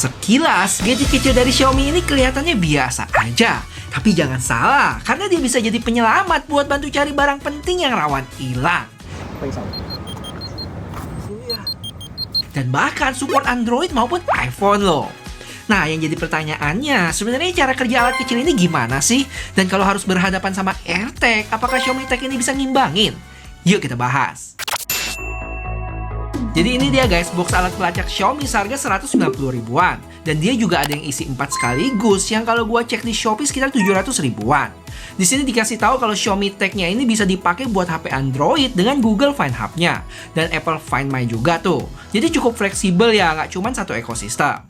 Sekilas, gadget kecil dari Xiaomi ini kelihatannya biasa aja. Tapi jangan salah, karena dia bisa jadi penyelamat buat bantu cari barang penting yang rawan hilang. Dan bahkan support Android maupun iPhone loh. Nah, yang jadi pertanyaannya, sebenarnya cara kerja alat kecil ini gimana sih? Dan kalau harus berhadapan sama AirTag, apakah Xiaomi Tag ini bisa ngimbangin? Yuk kita bahas. Jadi ini dia guys, box alat pelacak Xiaomi seharga 190 ribuan. Dan dia juga ada yang isi 4 sekaligus, yang kalau gua cek di Shopee sekitar 700 ribuan. Di sini dikasih tahu kalau Xiaomi Tag-nya ini bisa dipakai buat HP Android dengan Google Find Hub-nya. Dan Apple Find My juga tuh. Jadi cukup fleksibel ya, nggak cuma satu ekosistem.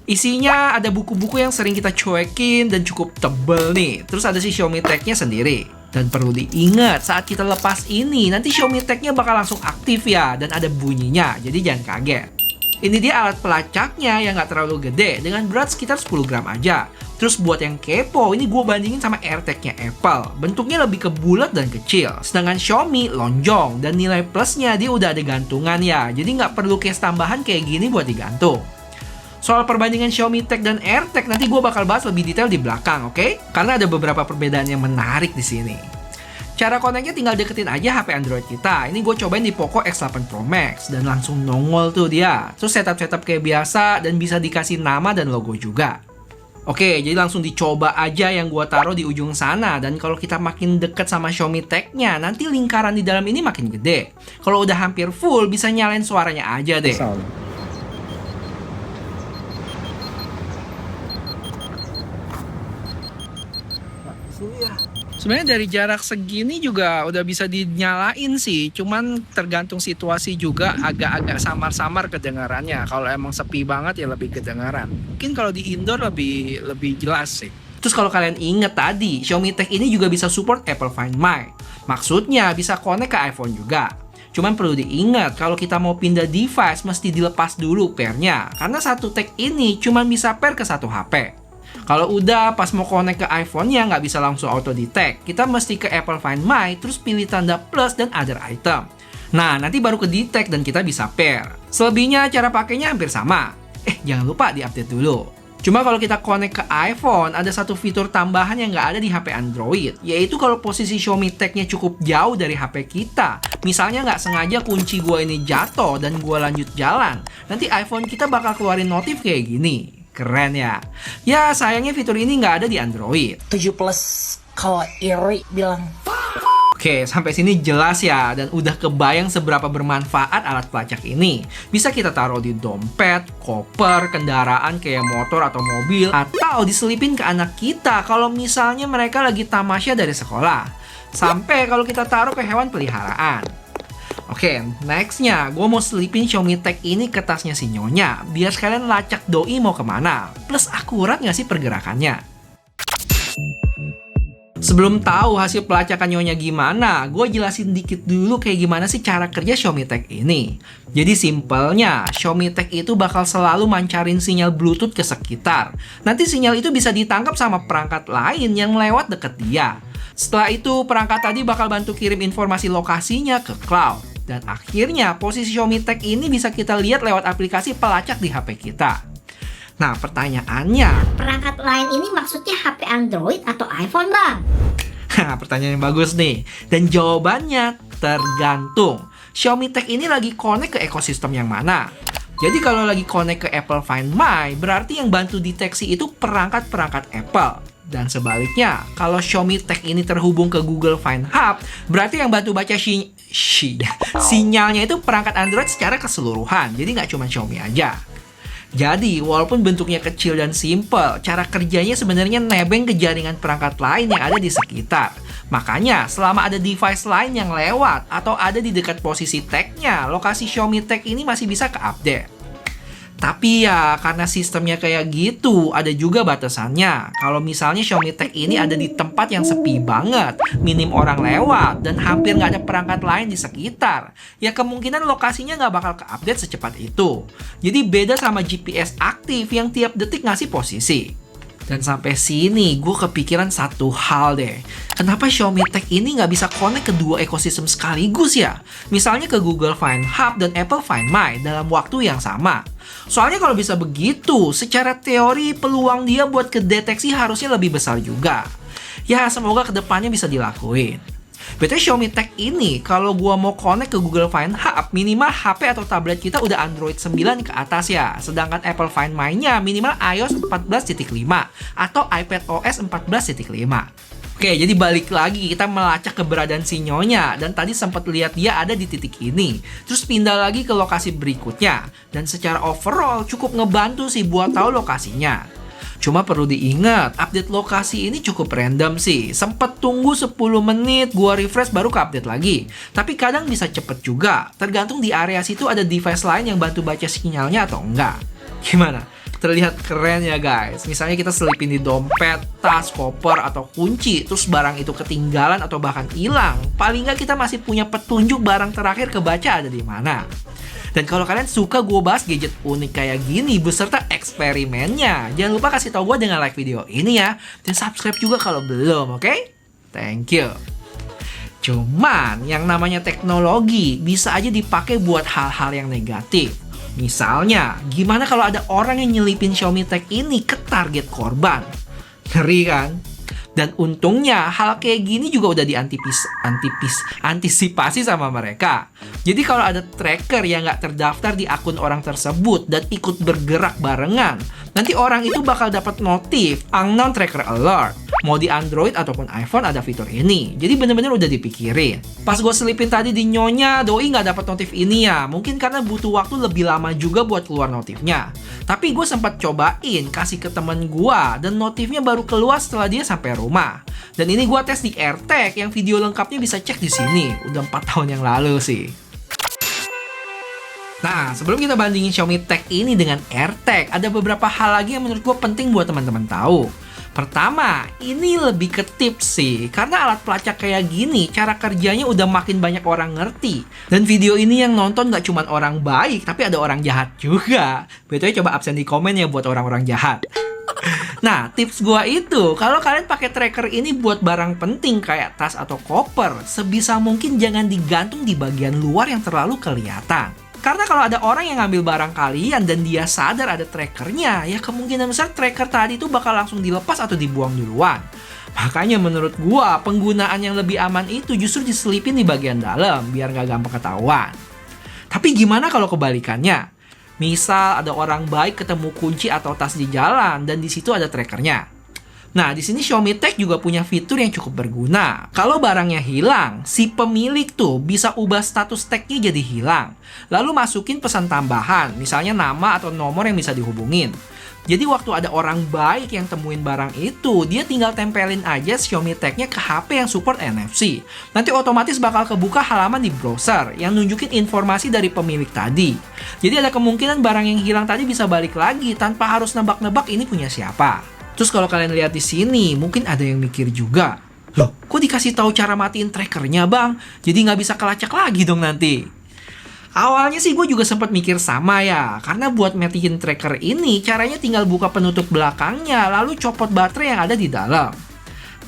Isinya ada buku-buku yang sering kita cuekin dan cukup tebel nih. Terus ada si Xiaomi Tag-nya sendiri. Dan perlu diingat, saat kita lepas ini, nanti Xiaomi Tag-nya bakal langsung aktif ya. Dan ada bunyinya, jadi jangan kaget. Ini dia alat pelacaknya yang nggak terlalu gede, dengan berat sekitar 10 gram aja. Terus buat yang kepo, ini gue bandingin sama AirTag-nya Apple. Bentuknya lebih ke bulat dan kecil. Sedangkan Xiaomi lonjong, dan nilai plusnya dia udah ada gantungan ya. Jadi nggak perlu case tambahan kayak gini buat digantung. Soal perbandingan Xiaomi Tag dan AirTag nanti gue bakal bahas lebih detail di belakang, oke? Karena ada beberapa perbedaan yang menarik di sini. Cara koneknya tinggal deketin aja HP Android kita. Ini gue cobain di Poco X8 Pro Max dan langsung nongol tuh dia. Terus setup kayak biasa dan bisa dikasih nama dan logo juga. Oke, jadi langsung dicoba aja yang gue taruh di ujung sana. Dan kalau kita makin deket sama Xiaomi Tag-nya, nanti lingkaran di dalam ini makin gede. Kalau udah hampir full, bisa nyalain suaranya aja deh. Sebenarnya dari jarak segini juga udah bisa dinyalain sih, cuman tergantung situasi juga agak-agak samar-samar kedengarannya. Kalau emang sepi banget ya lebih kedengaran. Mungkin kalau di indoor lebih jelas sih. Terus kalau kalian inget tadi, Xiaomi Tag ini juga bisa support Apple Find My. Maksudnya bisa connect ke iPhone juga. Cuman perlu diingat kalau kita mau pindah device mesti dilepas dulu pairnya. Karena satu tag ini cuman bisa pair ke satu HP. Kalau udah pas mau connect ke iPhone-nya nggak bisa langsung auto detect. Kita mesti ke Apple Find My, terus pilih tanda plus dan other item. Nah, nanti baru ke detect dan kita bisa pair. Selebihnya cara pakainya hampir sama. Jangan lupa di-update dulu. Cuma kalau kita connect ke iPhone, ada satu fitur tambahan yang nggak ada di HP Android. Yaitu kalau posisi Xiaomi Tag-nya cukup jauh dari HP kita. Misalnya nggak sengaja kunci gua ini jatuh dan gua lanjut jalan. Nanti iPhone kita bakal keluarin notif kayak gini. Keren ya. Ya sayangnya fitur ini nggak ada di Android. 7 plus kalau iri bilang. Oke, sampai sini jelas ya. Dan udah kebayang seberapa bermanfaat alat pelacak ini. Bisa kita taruh di dompet, koper, kendaraan kayak motor atau mobil. Atau diselipin ke anak kita kalau misalnya mereka lagi tamasya dari sekolah. Sampai kalau kita taruh ke hewan peliharaan. Oke, nextnya gue mau selipin Xiaomi Tag ini ke tasnya si Nyonya biar sekalian lacak doi mau kemana. Plus akurat nggak sih pergerakannya? Sebelum tahu hasil pelacakan Nyonya gimana, gue jelasin dikit dulu kayak gimana sih cara kerja Xiaomi Tag ini. Jadi simpelnya, Xiaomi Tag itu bakal selalu mancarin sinyal Bluetooth ke sekitar. Nanti sinyal itu bisa ditangkap sama perangkat lain yang lewat deket dia. Setelah itu, perangkat tadi bakal bantu kirim informasi lokasinya ke cloud. Dan akhirnya, posisi Xiaomi Tag ini bisa kita lihat lewat aplikasi pelacak di HP kita. Nah, pertanyaannya, Perangkat lain ini maksudnya HP Android atau iPhone, Bang? pertanyaan yang bagus nih. Dan jawabannya tergantung. Xiaomi Tag ini lagi connect ke ekosistem yang mana? Jadi kalau lagi connect ke Apple Find My, berarti yang bantu deteksi itu perangkat-perangkat Apple. Dan sebaliknya, kalau Xiaomi Tag ini terhubung ke Google Find Hub, berarti yang bantu baca sinyalnya itu perangkat Android secara keseluruhan. Jadi nggak cuma Xiaomi aja. Jadi, walaupun bentuknya kecil dan simple, cara kerjanya sebenarnya nebeng ke jaringan perangkat lain yang ada di sekitar. Makanya, selama ada device lain yang lewat atau ada di dekat posisi tag-nya, lokasi Xiaomi Tag ini masih bisa ke-update. Tapi ya, karena sistemnya kayak gitu, ada juga batasannya. Kalau misalnya Xiaomi Tag ini ada di tempat yang sepi banget, minim orang lewat, dan hampir nggak ada perangkat lain di sekitar, ya kemungkinan lokasinya nggak bakal ke-update secepat itu. Jadi beda sama GPS aktif yang tiap detik ngasih posisi. Dan sampai sini gue kepikiran satu hal deh. Kenapa Xiaomi Tech ini nggak bisa connect ke dua ekosistem sekaligus ya? Misalnya ke Google Find Hub dan Apple Find My dalam waktu yang sama. Soalnya kalau bisa begitu, secara teori peluang dia buat kedeteksi harusnya lebih besar juga. Ya semoga kedepannya bisa dilakuin. BTW Xiaomi Tech ini kalau gua mau connect ke Google Find Hub, minimal HP atau tablet kita udah Android 9 ke atas ya. Sedangkan Apple Find My-nya minimal iOS 14.5 atau iPadOS 14.5. Oke, jadi balik lagi kita melacak keberadaan si Nyonya. Dan tadi sempat lihat dia ada di titik ini. Terus pindah lagi ke lokasi berikutnya. Dan secara overall cukup ngebantu sih buat tahu lokasinya. Cuma perlu diingat, update lokasi ini cukup random sih. Sempet tunggu 10 menit, gua refresh baru ke update lagi. Tapi kadang bisa cepet juga, tergantung di area situ ada device lain yang bantu baca sinyalnya atau enggak. Gimana? Terlihat keren ya guys. Misalnya kita selipin di dompet, tas, koper, atau kunci, terus barang itu ketinggalan atau bahkan hilang. Paling nggak kita masih punya petunjuk barang terakhir kebaca ada di mana. Dan kalau kalian suka gue bahas gadget unik kayak gini beserta eksperimennya, jangan lupa kasih tau gue dengan like video ini ya. Dan subscribe juga kalau belum, oke? Thank you. Cuman yang namanya teknologi bisa aja dipakai buat hal-hal yang negatif. Misalnya, gimana kalau ada orang yang nyelipin Xiaomi Tech ini ke target korban? Ngeri kan? Dan untungnya hal kayak gini juga udah antisipasi sama mereka. Jadi kalau ada tracker yang nggak terdaftar di akun orang tersebut dan ikut bergerak barengan, nanti orang itu bakal dapat notif unknown tracker alert. Mau di Android ataupun iPhone ada fitur ini. Jadi bener-bener udah dipikirin. Pas gue selipin tadi di Nyonya, doi nggak dapat notif ini ya. Mungkin karena butuh waktu lebih lama juga buat keluar notifnya. Tapi gue sempat cobain kasih ke temen gue dan notifnya baru keluar setelah dia sampai rumah. Dan ini gue tes di AirTag yang video lengkapnya bisa cek di sini. Udah 4 tahun yang lalu sih. Nah, sebelum kita bandingin Xiaomi Tech ini dengan AirTag, ada beberapa hal lagi yang menurut gue penting buat teman-teman tahu. Pertama, ini lebih ke tips sih. Karena alat pelacak kayak gini, cara kerjanya udah makin banyak orang ngerti. Dan video ini yang nonton gak cuma orang baik, tapi ada orang jahat juga. BTW coba absen di komen ya buat orang-orang jahat. Nah, tips gua itu, kalau kalian pakai tracker ini buat barang penting kayak tas atau koper, sebisa mungkin jangan digantung di bagian luar yang terlalu kelihatan. Karena kalau ada orang yang ngambil barang kalian dan dia sadar ada trackernya, ya kemungkinan besar tracker tadi itu bakal langsung dilepas atau dibuang duluan. Makanya menurut gua, penggunaan yang lebih aman itu justru diselipin di bagian dalam, biar nggak gampang ketahuan. Tapi gimana kalau kebalikannya? Misal ada orang baik ketemu kunci atau tas di jalan dan di situ ada trackernya. Nah, di sini Xiaomi Tech juga punya fitur yang cukup berguna. Kalau barangnya hilang, si pemilik tuh bisa ubah status tag-nya jadi hilang. Lalu masukin pesan tambahan, misalnya nama atau nomor yang bisa dihubungin. Jadi waktu ada orang baik yang temuin barang itu, dia tinggal tempelin aja Xiaomi Tech-nya ke HP yang support NFC. Nanti otomatis bakal kebuka halaman di browser yang nunjukin informasi dari pemilik tadi. Jadi ada kemungkinan barang yang hilang tadi bisa balik lagi tanpa harus nebak-nebak ini punya siapa. Terus kalau kalian lihat di sini, mungkin ada yang mikir juga, loh, kok dikasih tahu cara matiin trackernya bang? Jadi nggak bisa kelacak lagi dong nanti. Awalnya sih gue juga sempat mikir sama ya, karena buat matiin tracker ini caranya tinggal buka penutup belakangnya, lalu copot baterai yang ada di dalam.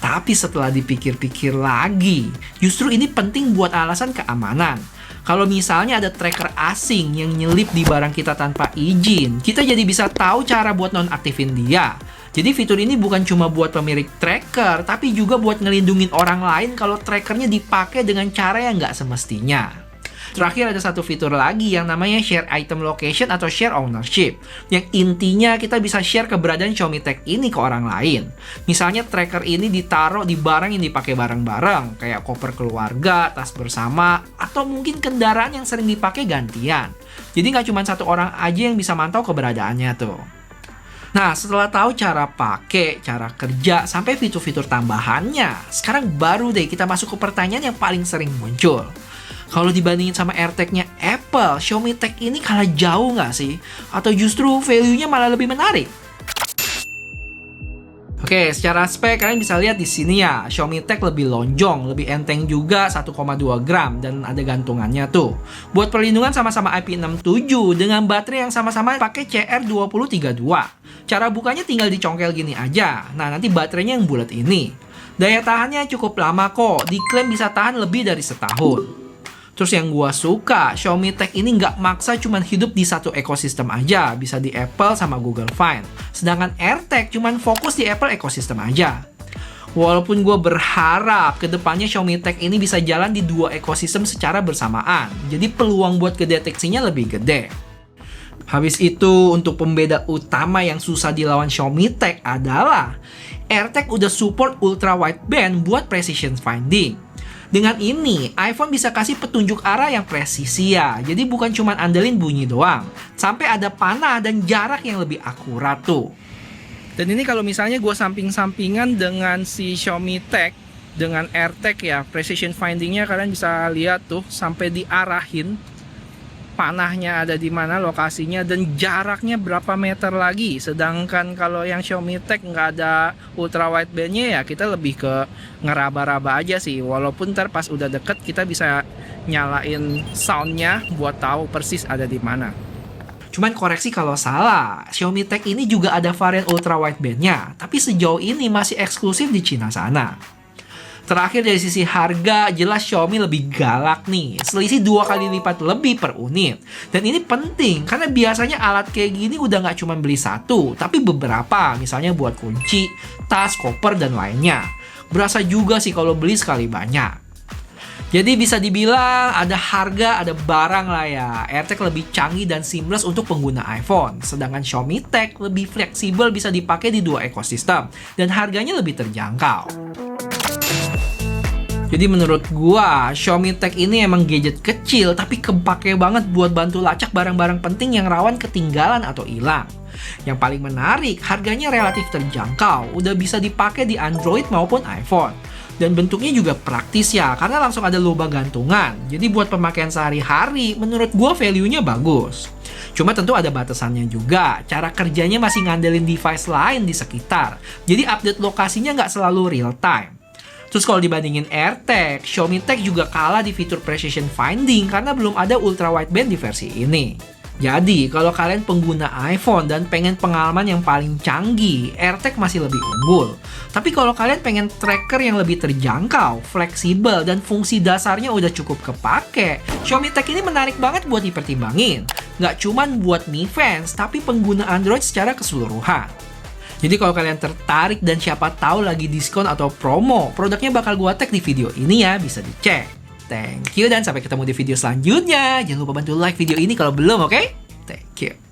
Tapi setelah dipikir-pikir lagi, justru ini penting buat alasan keamanan. Kalau misalnya ada tracker asing yang nyelip di barang kita tanpa izin, kita jadi bisa tahu cara buat nonaktifin dia. Jadi fitur ini bukan cuma buat pemilik tracker, tapi juga buat ngelindungin orang lain kalau trackernya dipakai dengan cara yang nggak semestinya. Terakhir ada satu fitur lagi yang namanya Share Item Location atau Share Ownership. Yang intinya kita bisa share keberadaan Xiaomi Tech ini ke orang lain. Misalnya tracker ini ditaruh di barang yang dipakai bareng-bareng, kayak koper keluarga, tas bersama, atau mungkin kendaraan yang sering dipakai gantian. Jadi nggak cuma satu orang aja yang bisa mantau keberadaannya tuh. Nah, setelah tahu cara pakai, cara kerja, sampai fitur-fitur tambahannya, sekarang baru deh kita masuk ke pertanyaan yang paling sering muncul. Kalau dibandingin sama AirTag-nya Apple, Xiaomi Tech ini kalah jauh nggak sih? Atau justru value-nya malah lebih menarik? Oke, secara spek kalian bisa lihat di sini ya, Xiaomi Tech lebih lonjong, lebih enteng juga 1,2 gram dan ada gantungannya tuh. Buat perlindungan sama-sama IP67 dengan baterai yang sama-sama pakai CR2032. Cara bukanya tinggal dicongkel gini aja. Nah, nanti baterainya yang bulat ini. Daya tahannya cukup lama kok, diklaim bisa tahan lebih dari setahun. Terus yang gua suka, Xiaomi Tech ini nggak maksa cuman hidup di satu ekosistem aja, bisa di Apple sama Google Find. Sedangkan AirTag cuman fokus di Apple ekosistem aja. Walaupun gue berharap kedepannya Xiaomi Tech ini bisa jalan di dua ekosistem secara bersamaan, jadi peluang buat kedeteksinya lebih gede. Habis itu, untuk pembeda utama yang susah dilawan Xiaomi Tech adalah AirTag udah support ultra wideband buat precision finding. Dengan ini, iPhone bisa kasih petunjuk arah yang presisi ya. Jadi bukan cuma andelin bunyi doang. Sampai ada panah dan jarak yang lebih akurat tuh. Dan ini kalau misalnya gue samping-sampingan dengan si Xiaomi Tech dengan AirTag ya, precision findingnya kalian bisa lihat tuh sampai diarahin panahnya ada di mana lokasinya dan jaraknya berapa meter lagi. Sedangkan kalau yang Xiaomi Tech nggak ada ultra wideband-nya ya kita lebih ke ngeraba-raba aja sih. Walaupun ntar pas udah deket kita bisa nyalain soundnya buat tahu persis ada di mana. Cuman koreksi kalau salah, Xiaomi Tech ini juga ada varian ultra wideband-nya, tapi sejauh ini masih eksklusif di Cina sana. Terakhir dari sisi harga, jelas Xiaomi lebih galak nih. Selisih 2 kali lipat lebih per unit. Dan ini penting, karena biasanya alat kayak gini udah nggak cuma beli satu, tapi beberapa. Misalnya buat kunci, tas, koper, dan lainnya. Berasa juga sih kalau beli sekali banyak. Jadi bisa dibilang ada harga, ada barang lah ya. AirTag lebih canggih dan seamless untuk pengguna iPhone. Sedangkan Xiaomi Tech lebih fleksibel, bisa dipakai di dua ekosistem. Dan harganya lebih terjangkau. Jadi menurut gua, Xiaomi Tech ini emang gadget kecil tapi kepake banget buat bantu lacak barang-barang penting yang rawan ketinggalan atau hilang. Yang paling menarik, harganya relatif terjangkau, udah bisa dipakai di Android maupun iPhone. Dan bentuknya juga praktis ya, karena langsung ada lubang gantungan. Jadi buat pemakaian sehari-hari, menurut gua value-nya bagus. Cuma tentu ada batasannya juga, cara kerjanya masih ngandelin device lain di sekitar. Jadi update lokasinya nggak selalu real time. Terus kalau dibandingin AirTag, Xiaomi Tech juga kalah di fitur precision finding karena belum ada ultra wideband di versi ini. Jadi, kalau kalian pengguna iPhone dan pengen pengalaman yang paling canggih, AirTag masih lebih unggul. Tapi kalau kalian pengen tracker yang lebih terjangkau, fleksibel, dan fungsi dasarnya udah cukup kepake, Xiaomi Tech ini menarik banget buat dipertimbangin. Nggak cuman buat Mi fans, tapi pengguna Android secara keseluruhan. Jadi kalau kalian tertarik dan siapa tahu lagi diskon atau promo, produknya bakal gua tag di video ini ya, bisa dicek. Thank you dan sampai ketemu di video selanjutnya. Jangan lupa bantu like video ini kalau belum, oke? Thank you.